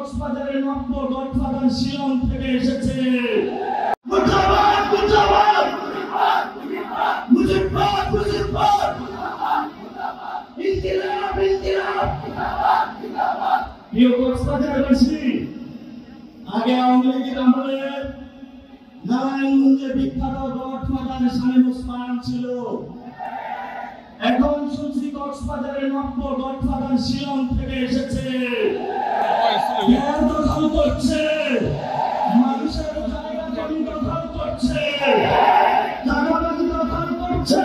কক্সবাজারের নব্য গডফাদার শিলং থেকে এসেছে। মুজিবাবাদ মুজিবাবাদ মুজিবাবাদ মুজিবাবাদ ইনকিলাব ইনকিলাব। প্রিয় কক্সবাজারবাসী, আগে আওয়ামী লীগের আমলে নারায়ণগঞ্জে বিখ্যাত গডফাদার শামীম ওসমান ছিল। এখন শুনছি কক্সবাজারের নব্য গডফাদার শিলং থেকে এসেছে। দখল করছে, মানুষের জায়গা জমি দখল করছে, জায়গাবাজি দখল করছে।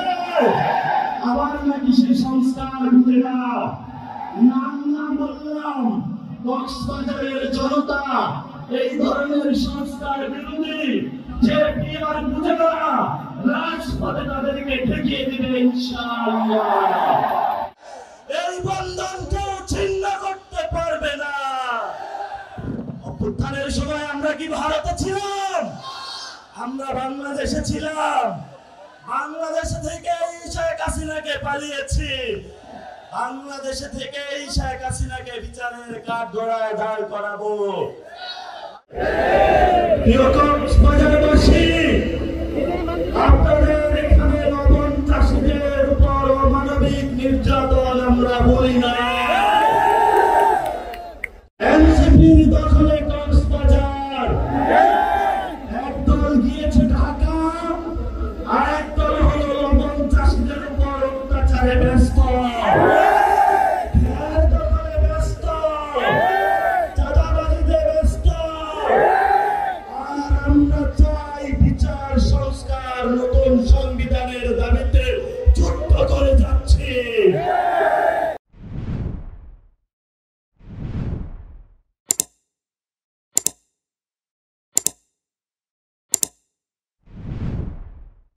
আবার নাকি সেই সংস্কার বুঝে না। নাম না বললাম, কক্সবাজারের জনতা এই ধরনের সংস্কার বিরোধী যে বিয়ার বুঝে না, রাজপথে তাদেরকে ঠেকিয়ে দিবে ইনশাআল্লাহ। এই বন্ধন কেউ ছিন্ন করতে পারবে না। অভ্যুত্থানের সময় আমরা কি ভারতে ছিলাম? আমরা বাংলাদেশে ছিলাম। বাংলাদেশে থেকে শেখ হাসিনাকে পালিয়েছি। বাংলাদেশে থেকে শেখ হাসিনাকে বিচারের কাঠগড়ায় দাঁড় করাবো।